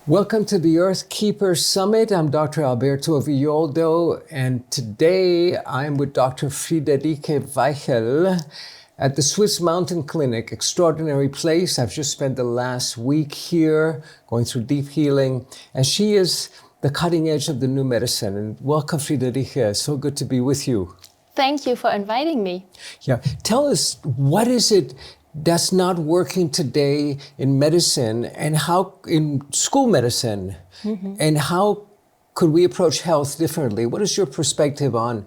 Welcome to the Earth Keeper Summit. I'm Dr. Alberto Villoldo, and today I'm with Dr. Friderike Wiechel at the Swiss Mountain Clinic. Extraordinary place. I've just spent the last week here going through deep healing, and she is the cutting edge of the new medicine. And welcome, Friderike. So good to be with you. Thank you for inviting me. Yeah, tell us, what is it that's not working today in medicine, and how in school medicine, and how could we approach health differently? What is your perspective on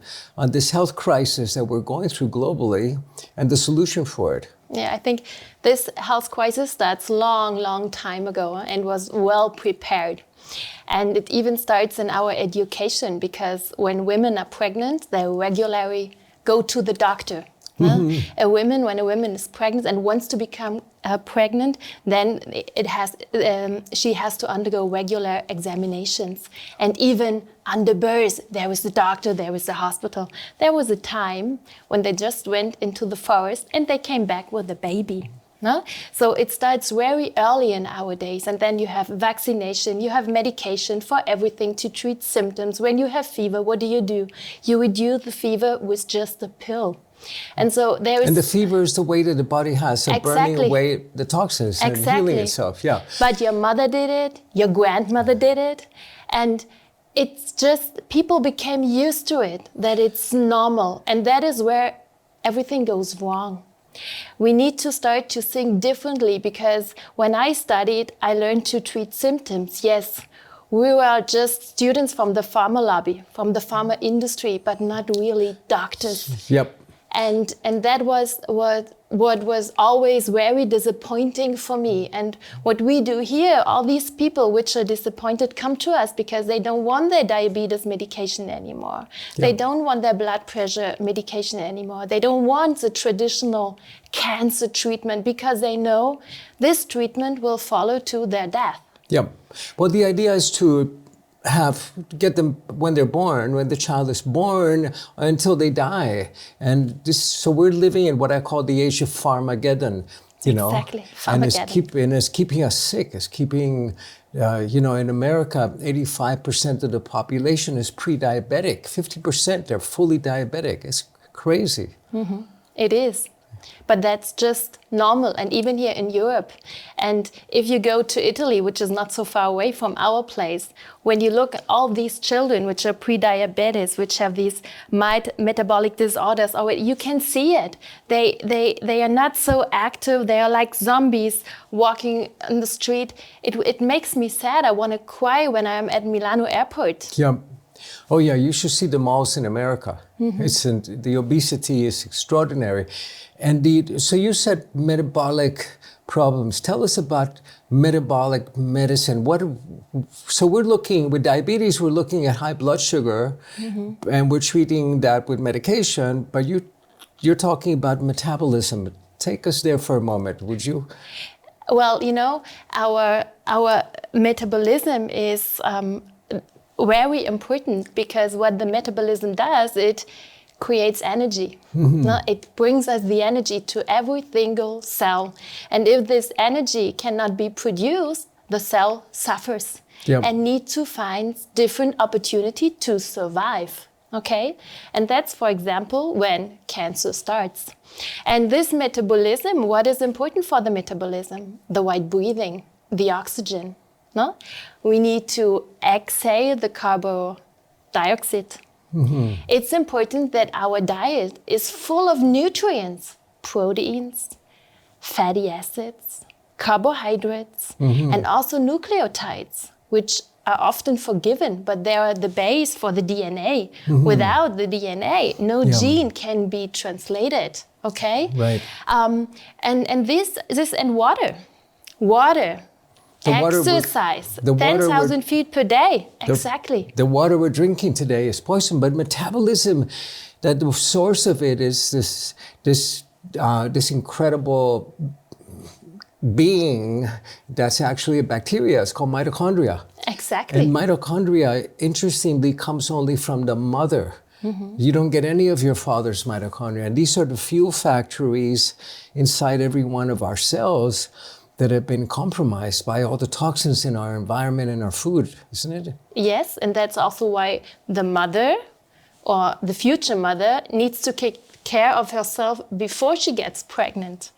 this health crisis that we're going through globally and the solution for it? Yeah, I think this health crisis starts long time ago and was well prepared. And it even starts in our education, because when women are pregnant, they regularly go to the doctor. When a woman is pregnant and wants to become pregnant, then she has to undergo regular examinations. And even under birth, there was the doctor, there was the hospital. There was a time when they just went into the forest and they came back with a baby. No? So it starts very early in our days, and then you have vaccination, you have medication for everything to treat symptoms. When you have fever, what do? You reduce the fever with just a pill. And so there is... And the fever is the way that the body has of burning away the toxins and healing itself. Yeah. But your mother did it, your grandmother did it, and it's just, people became used to it, that it's normal. And that is where everything goes wrong. We need to start to think differently, because when I studied, I learned to treat symptoms. Yes, we were just students from the pharma lobby, from the pharma industry, but not really doctors. Yep. And that was what was always very disappointing for me. And what we do here, all these people which are disappointed come to us because they don't want their diabetes medication anymore. Yeah. They don't want their blood pressure medication anymore. They don't want the traditional cancer treatment, because they know this treatment will follow to their death. Yeah. Well, the idea is to get them when they're born, when the child is born, until they die. And so we're living in what I call the age of Pharmageddon, you know. Exactly, Pharmageddon. And it's keeping us sick. It's keeping, in America, 85% of the population is pre-diabetic. 50%, they're fully diabetic. It's crazy. Mm-hmm. It is. But that's just normal, and even here in Europe. And if you go to Italy, which is not so far away from our place, when you look at all these children which are pre-diabetes, which have these metabolic disorders, you can see it. They are not so active. They are like zombies walking on the street. It makes me sad. I want to cry when I'm at Milano airport. Yeah. Oh yeah, you should see the malls in America. The obesity is extraordinary. And so you said metabolic problems. Tell us about metabolic medicine. So we're looking, with diabetes, we're looking at high blood sugar, and we're treating that with medication, but you're talking about metabolism. Take us there for a moment, would you? Well, our metabolism is very important, because what the metabolism does, it creates energy. It brings us the energy to every single cell. And if this energy cannot be produced, the cell suffers and needs to find different opportunity to survive. Okay? And that's, for example, when cancer starts. And this metabolism, what is important for the metabolism? The right breathing, the oxygen. No? We need to exhale the carbon dioxide. It's important that our diet is full of nutrients, proteins, fatty acids, carbohydrates, and also nucleotides, which are often forgiven, but they are the base for the DNA. Without the DNA, no gene can be translated. Okay? Right. And this and water. Exercise, 10,000 feet per day, exactly. The water we're drinking today is poison, but metabolism, that the source of it is this incredible being that's actually a bacteria. It's called mitochondria. Exactly. And mitochondria, interestingly, comes only from the mother. You don't get any of your father's mitochondria. And these are the fuel factories inside every one of our cells that have been compromised by all the toxins in our environment and our food, isn't it? Yes, and that's also why the mother or the future mother needs to take care of herself before she gets pregnant,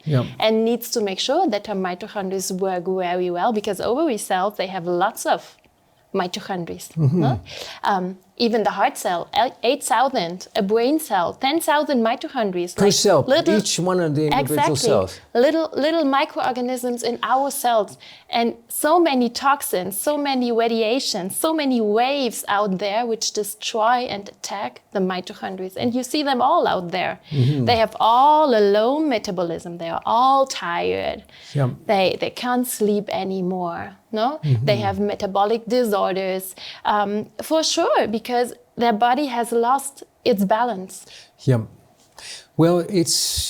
and needs to make sure that her mitochondria work very well, because ovary cells, they have lots of mitochondria. Even the heart cell, 8,000, a brain cell, 10,000 mitochondria. Per cell, each one of the individual cells. Little microorganisms in our cells. And so many toxins, so many radiations, so many waves out there which destroy and attack the mitochondria. And you see them all out there. They have all a low metabolism. They are all tired. They can't sleep anymore. They have metabolic disorders, for sure, because their body has lost its balance. Well,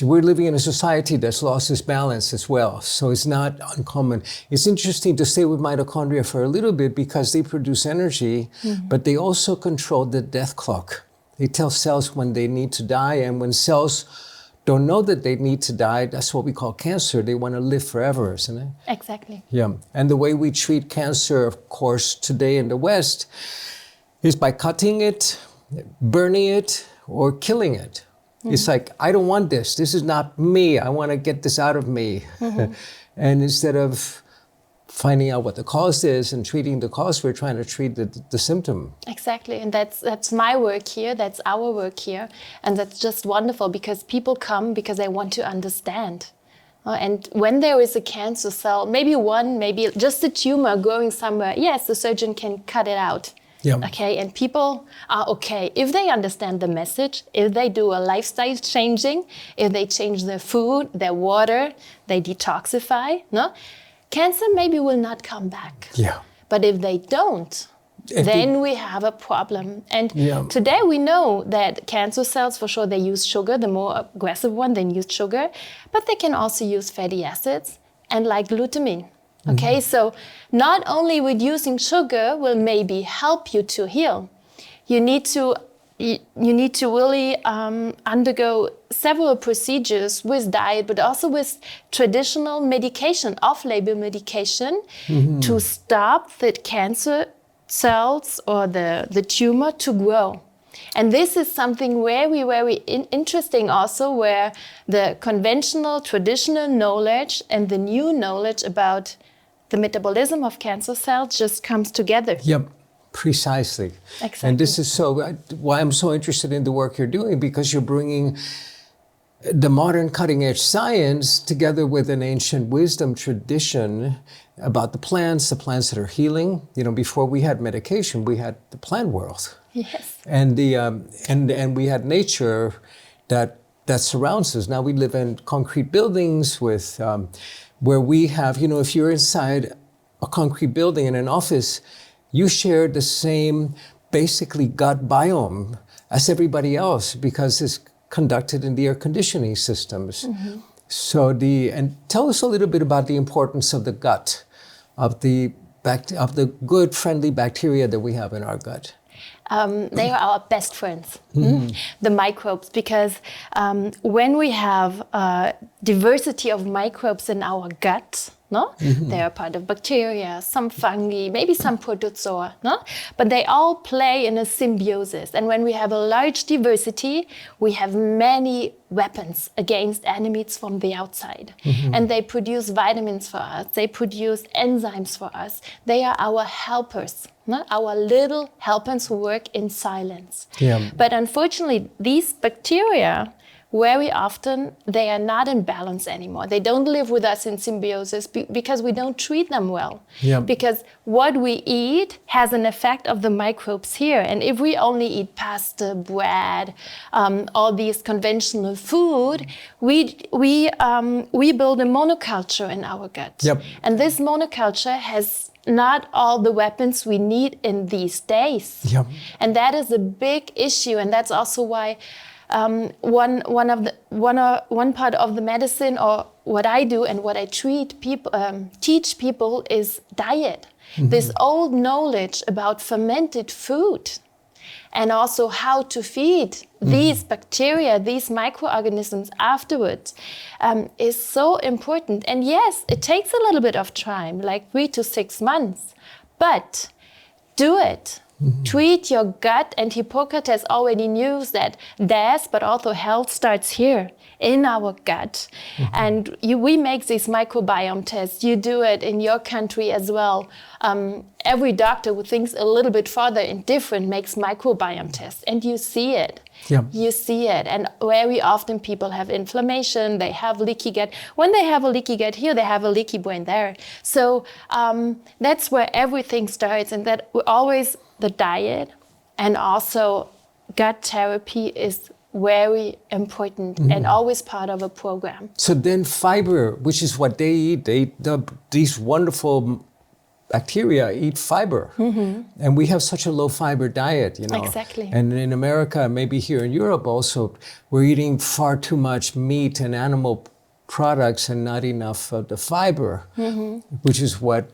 we're living in a society that's lost its balance as well, so it's not uncommon. It's interesting to stay with mitochondria for a little bit because they produce energy, but they also control the death clock. They tell cells when they need to die, and when cells don't know that they need to die, that's what we call cancer. They want to live forever, isn't it? Exactly. And the way we treat cancer, of course, today in the West is by cutting it, burning it, or killing it. It's like, I don't want this. This is not me. I want to get this out of me. And instead of finding out what the cause is and treating the cause, we're trying to treat the symptom. Exactly, and that's my work here, that's our work here, and that's just wonderful because people come because they want to understand. And when there is a cancer cell, maybe just a tumor growing somewhere, yes, the surgeon can cut it out. Okay, and people are okay if they understand the message, if they do a lifestyle changing, if they change their food, their water, they detoxify, cancer maybe will not come back. But if they don't, then we have a problem. And today we know that cancer cells, for sure, they use sugar. The more aggressive one, they use sugar. But they can also use fatty acids and like glutamine. Okay, so not only reducing sugar will maybe help you to heal. You need to really undergo several procedures with diet, but also with traditional medication, off-label medication, to stop the cancer cells or the tumor to grow. And this is something very interesting also, where the conventional, traditional knowledge and the new knowledge about the metabolism of cancer cells just comes together. Precisely. Exactly. And this is why I'm so interested in the work you're doing, because you're bringing the modern cutting-edge science together with an ancient wisdom tradition about the plants that are healing. Before we had medication, we had the plant world. Yes. And and we had nature that surrounds us. Now we live in concrete buildings with where we have, if you're inside a concrete building in an office, you share the same basically gut biome as everybody else because it's conducted in the air conditioning systems. So and tell us a little bit about the importance of the gut, of the good, friendly bacteria that we have in our gut. They are our best friends, the microbes, because when we have diversity of microbes in our gut, they are part of bacteria, some fungi, maybe some protozoa, but they all play in a symbiosis. And when we have a large diversity, we have many weapons against enemies from the outside. And they produce vitamins for us, they produce enzymes for us. They are our helpers. Our little helpers who work in silence. But unfortunately, these bacteria, very often, they are not in balance anymore. They don't live with us in symbiosis because we don't treat them well. Because what we eat has an effect of the microbes here. And if we only eat pasta, bread, all these conventional food, we build a monoculture in our gut. And this monoculture has not all the weapons we need in these days. And that is a big issue. And that's also why one part of the medicine, or what I do and what I teach people is diet. This old knowledge about fermented food. and also how to feed these bacteria, these microorganisms afterwards, is so important. And yes, it takes a little bit of time, like 3 to 6 months, but do it. Treat your gut, and Hippocrates already knew that death, but also health starts here in our gut. And we make these microbiome tests. You do it in your country as well. Every doctor who thinks a little bit further and different makes microbiome tests, and you see it. Yeah. You see it. And very often people have inflammation, they have leaky gut. When they have a leaky gut here, they have a leaky brain there. So that's where everything starts, and that always the diet and also gut therapy is very important and always part of a program. So then fiber, which is what they eat, these wonderful bacteria eat fiber. And we have such a low fiber diet, you know. Exactly. And in America, maybe here in Europe also, we're eating far too much meat and animal products and not enough of the fiber, which is what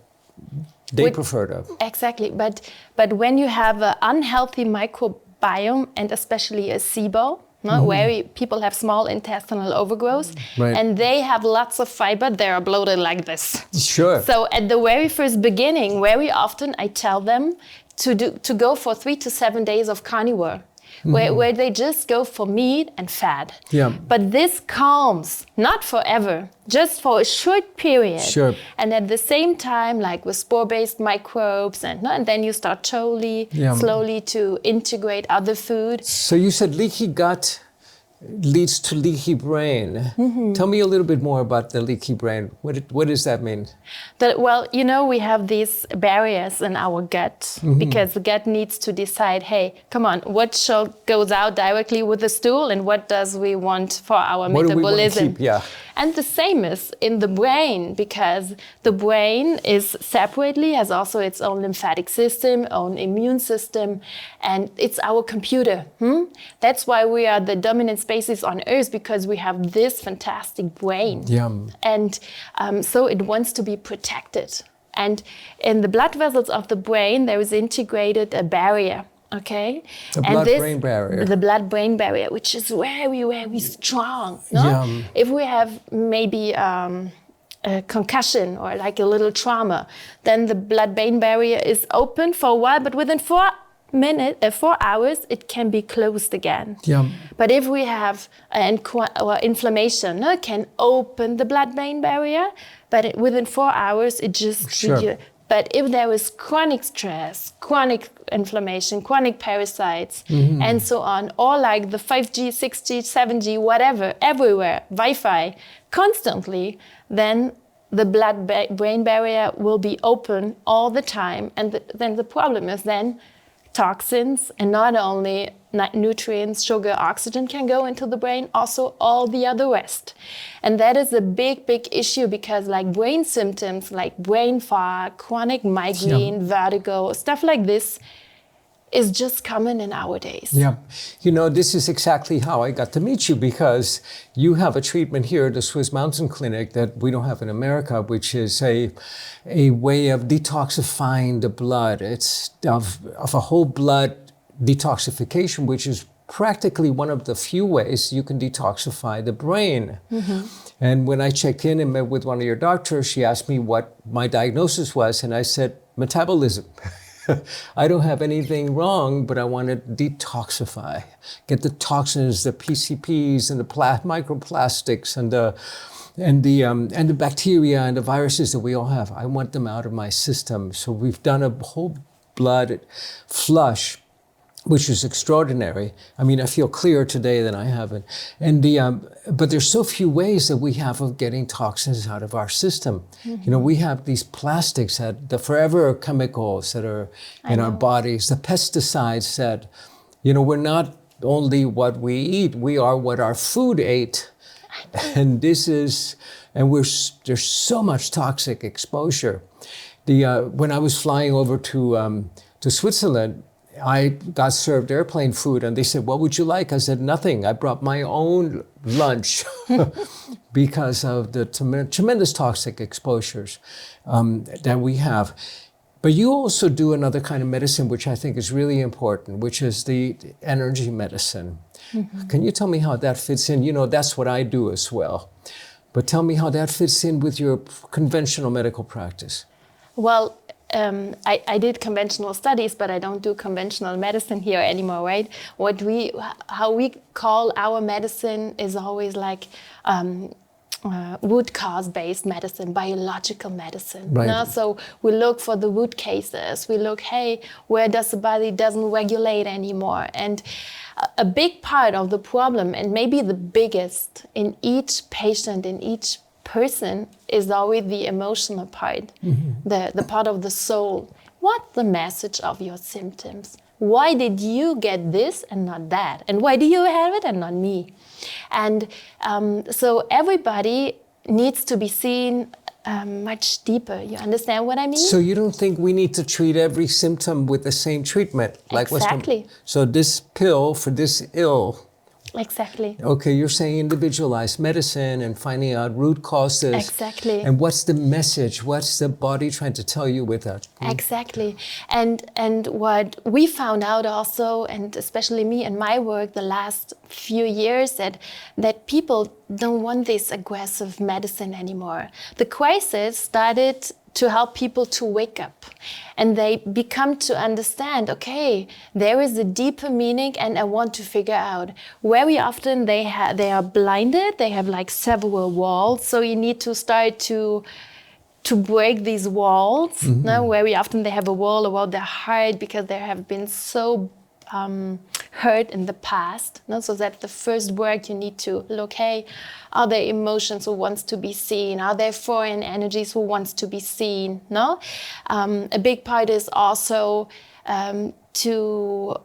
they prefer to. Exactly. But when you have an unhealthy microbiome, and especially a SIBO, where people have small intestinal overgrowth, and they have lots of fiber, they are bloated like this. Sure. So at the very first beginning, very often I tell them to go for 3 to 7 days of carnivore, where they just go for meat and fat. Yeah. But this calms, not forever, just for a short period. Sure. And at the same time, like with spore-based microbes, and then you start slowly to integrate other food. So you said leaky gut leads to leaky brain. Tell me a little bit more about the leaky brain. What does that mean? Well, you know, we have these barriers in our gut because the gut needs to decide, hey, come on, what goes out directly with the stool and what does we want for our What metabolism? do we want to keep? Yeah. And the same is in the brain, because the brain is separately, has also its own lymphatic system, own immune system, and it's our computer. That's why we are the dominant species on Earth, because we have this fantastic brain. And so it wants to be protected. And in the blood vessels of the brain, there is integrated a barrier. Okay, the blood-brain barrier. The blood-brain barrier, which is very, very strong. No? If we have maybe a concussion or like a little trauma, then the blood-brain barrier is open for a while, but within 4 hours, it can be closed again. But if we have inflammation, it can open the blood-brain barrier, but within 4 hours, it just But if there is chronic stress, chronic inflammation, chronic parasites, and so on, or like the 5G, 6G, 7G, whatever, everywhere, Wi-Fi, constantly, then the blood-brain barrier will be open all the time. And then the problem is then toxins, and not only nutrients, sugar, oxygen can go into the brain, also all the other rest. And that is a big, big issue, because like brain symptoms like brain fog, chronic migraine, vertigo, stuff like this is just common in our days. You know, this is exactly how I got to meet you, because you have a treatment here at the Swiss Mountain Clinic that we don't have in America, which is a way of detoxifying the blood. It's of a whole blood detoxification, which is practically one of the few ways you can detoxify the brain. And when I checked in and met with one of your doctors, she asked me what my diagnosis was, and I said, metabolism. I don't have anything wrong, but I want to detoxify, get the toxins, the PCPs, and the microplastics, and the bacteria and the viruses that we all have. I want them out of my system. So we've done a whole blood flush, which is extraordinary. I mean, I feel clearer today than I haven't. And but there's so few ways that we have of getting toxins out of our system. You know, we have these plastics, the forever chemicals that are in our bodies, the pesticides that, you know, we're not only what we eat, we are what our food ate. And there's so much toxic exposure. When I was flying over to Switzerland, I got served airplane food, and they said, what would you like? I said, nothing. I brought my own lunch because of the tremendous toxic exposures that we have. But you also do another kind of medicine, which I think is really important, which is the energy medicine. Can you tell me how that fits in? You know, that's what I do as well. But tell me how that fits in with your conventional medical practice. Well, I did conventional studies, but I don't do conventional medicine here anymore, right? How we call our medicine is always like root cause based medicine, biological medicine. Right. No? So we look for the root cases. We look, hey, where does the body doesn't regulate anymore? And a big part of the problem, and maybe the biggest in each patient, in each person, is always the emotional part, the part of the soul. What's the message of your symptoms? Why did you get this and not that? And why do you have it and not me? And so everybody needs to be seen much deeper. You understand what I mean? So you don't think we need to treat every symptom with the same treatment? Like Exactly. So this pill for this ill. Exactly. Okay, you're saying individualized medicine and finding out root causes. Exactly. And what's the message? What's the body trying to tell you with that? Exactly. And what we found out also, and especially me in my work the last few years, that people don't want this aggressive medicine anymore. The crisis started to help people to wake up, and they become to understand, okay, there is a deeper meaning and I want to figure out. Very often they are blinded, they have like several walls, so you need to start to break these walls. No? Very often they have a wall around their heart because they have been so hurt in the past. No? So that's the first work you need to look, hey, are there emotions who wants to be seen? Are there foreign energies who wants to be seen? No? A big part is also to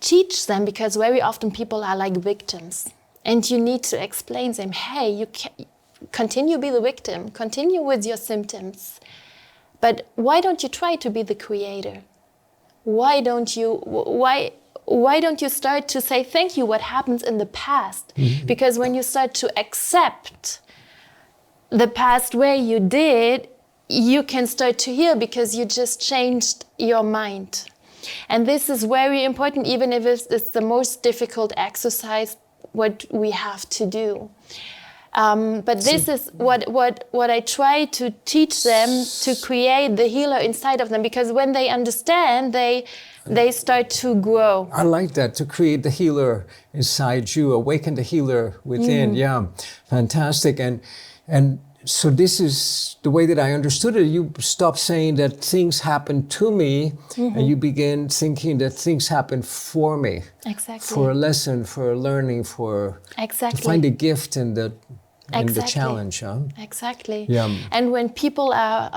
teach them, because very often people are like victims. And you need to explain to them, hey, you can continue be the victim, continue with your symptoms. But why don't you try to be the creator? Why don't you start to say thank you what happens in the past? Because when you start to accept the past where you did, you can start to heal because you just changed your mind. And this is very important, even if it's the most difficult exercise what we have to do. But this is what I try to teach them, to create the healer inside of them, because when they understand, they start to grow. I like that, to create the healer inside you, awaken the healer within. Yeah, fantastic. And so this is the way that I understood it. You stop saying that things happen to me, and you begin thinking that things happen for me. Exactly. For a lesson, for a learning, to find a gift in the challenge. Huh? Exactly. Yeah. And when people are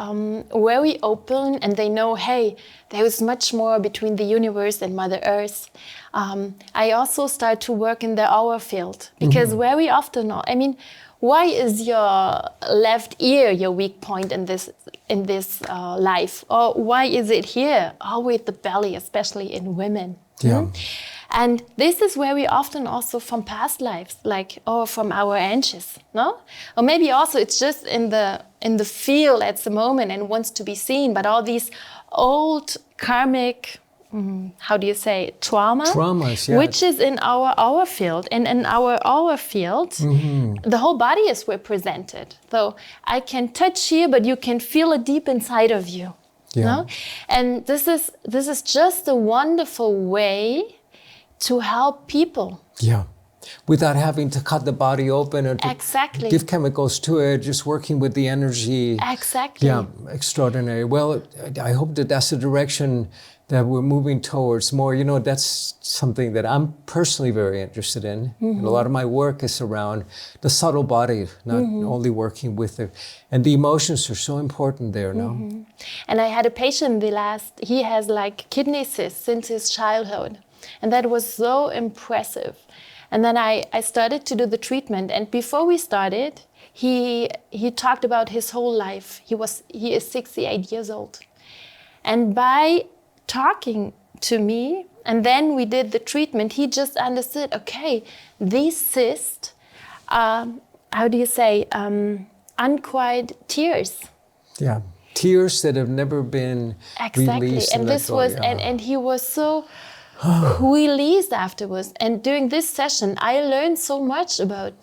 very open and they know, hey, there is much more between the universe and Mother Earth, I also start to work in the aura field, because very often, I mean, why is your left ear your weak point in this life? Or why is it here? Always the belly, especially in women. Yeah. And this is very often also from past lives, or from our ancestors, no? Or maybe also it's just in the field at the moment and wants to be seen, but all these old karmic, traumas, yeah. which is in our aura field. And in our aura field, the whole body is represented. So I can touch here, but you can feel it deep inside of you. Yeah. No? And this is just a wonderful way to help people. Yeah. Without having to cut the body open or to Exactly. give chemicals to it, just working with the energy. Exactly. Yeah, extraordinary. Well, I hope that that's the direction that we're moving towards more. You know, that's something that I'm personally very interested in. And a lot of my work is around the subtle body, not only working with it. And the emotions are so important there, no? And I had a patient he has like kidney cysts since his childhood. And that was so impressive. And then I started to do the treatment. And before we started, he talked about his whole life. He is 68 years old. And by talking to me, and then we did the treatment, he just understood, okay, these cysts are, unquiet tears. Yeah. tears that have never been released. And this was, and he was so released afterwards. And during this session, I learned so much about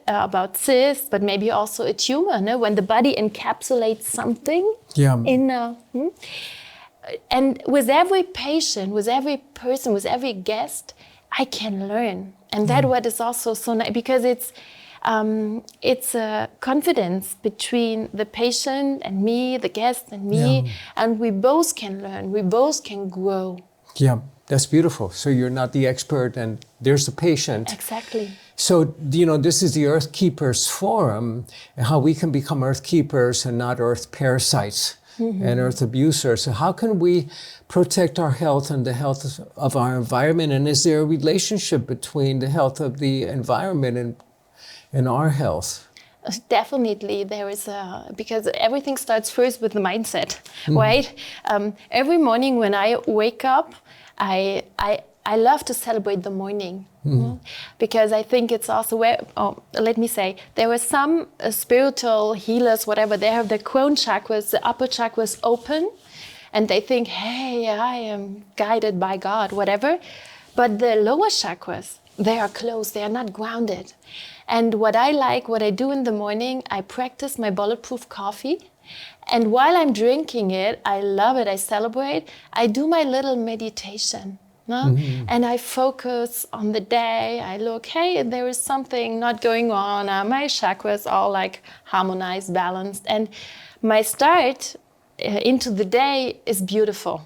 about cysts, but maybe also a tumor, no? When the body encapsulates something in and with every patient, with every person, with every guest, I can learn. And that what is also so nice, because it's a confidence between the patient and me, the guest and me, and we both can learn, we both can grow. Yeah, that's beautiful. So you're not the expert and there's the patient. Exactly. So, you know, this is the Earth Keepers Forum, and how we can become Earth Keepers and not Earth parasites and Earth abusers. So how can we protect our health and the health of our environment? And is there a relationship between the health of the environment and our health? Definitely, there is because everything starts first with the mindset, right? Every morning when I wake up, I love to celebrate the morning because I think it's also let me say, there were some spiritual healers, whatever, they have the crown chakras, the upper chakras open, and they think, hey, I am guided by God, whatever. But the lower chakras, they are closed, they are not grounded. And what I do in the morning, I practice my bulletproof coffee. And while I'm drinking it, I love it, I celebrate, I do my little meditation. No? And I focus on the day. I look, hey, there is something not going on. My chakras are like harmonized, balanced. And my start into the day is beautiful.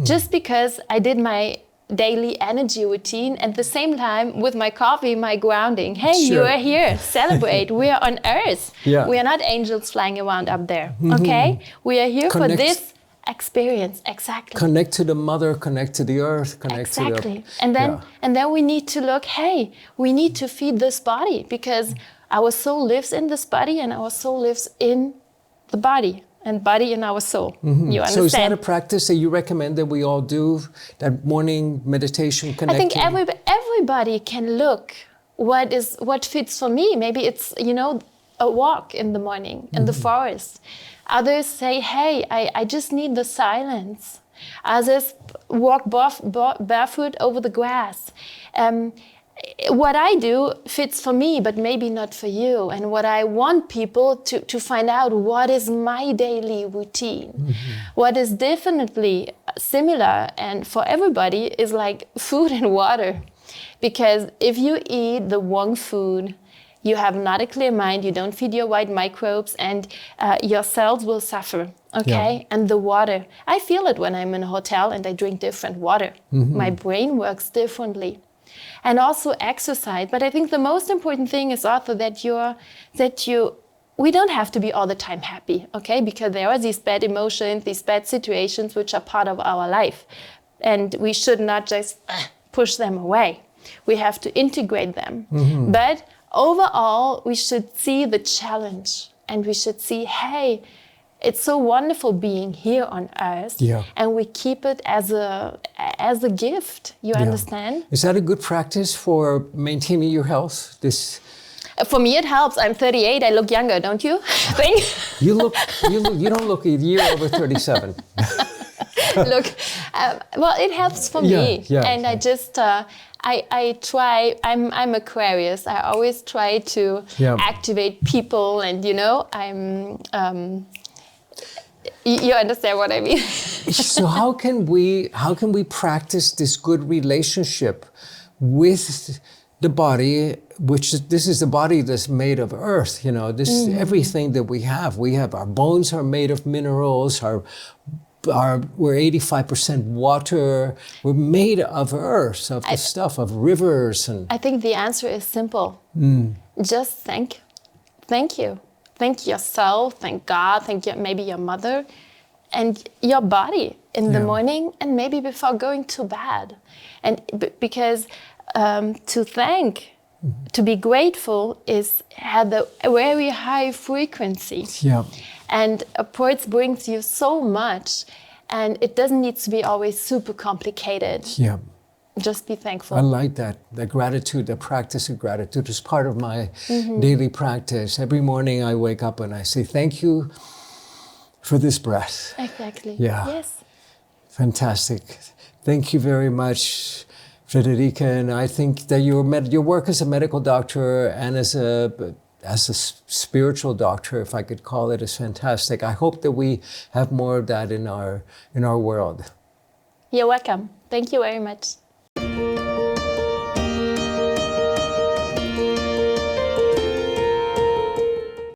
Just because I did my daily energy routine at the same time with my coffee, my grounding. Hey, you are here, celebrate. We are on Earth. We are not angels flying around up there, okay? We are here for this experience, exactly. Connect to the mother, connect to the earth, connect to the... And then we need to look, hey, we need to feed this body because our soul lives in this body and our soul lives in the body and body in our soul. You understand? So is that a practice that you recommend that we all do, that morning meditation connecting? I think everybody can look what fits for me. Maybe it's, a walk in the morning in the forest. Others say, hey, I just need the silence. Others walk barefoot over the grass. What I do fits for me, but maybe not for you. And what I want people to find out, what is my daily routine? What is definitely similar and for everybody is like food and water. Because if you eat the wrong food, you have not a clear mind, you don't feed your white microbes, and your cells will suffer, okay? And the water, I feel it when I'm in a hotel and I drink different water. My brain works differently. And also exercise, but I think the most important thing is also we don't have to be all the time happy, okay? Because there are these bad emotions, these bad situations which are part of our life. And we should not just push them away. We have to integrate them. But overall, we should see the challenge and we should see, hey, it's so wonderful being here on Earth, and we keep it as a gift. You understand? Is that a good practice for maintaining your health? For me, it helps. I'm 38. I look younger, don't you? You don't look a year over 37. Look, well, it helps for me, and I just. I try, I'm Aquarius. I always try to activate people and, you understand what I mean? So how can we practice this good relationship with the body, this is the body that's made of earth, this is everything that we have. We have, our bones are made of minerals, we're 85% water. We're made of earth, of the stuff, of rivers. And I think the answer is simple. Just thank you. Thank yourself, thank God, maybe your mother and your body in the morning and maybe before going to bed. And because to thank, to be grateful has a very high frequency. And approach brings you so much, and it doesn't need to be always super complicated. Just be thankful. I like that. The gratitude, the practice of gratitude is part of my daily practice. Every morning I wake up and I say, thank you for this breath. Exactly. Yeah. Yes. Fantastic. Thank you very much, Friderike. And I think that your work as a medical doctor and as a spiritual doctor, if I could call it, is fantastic. I hope that we have more of that in our world. You're welcome. Thank you very much.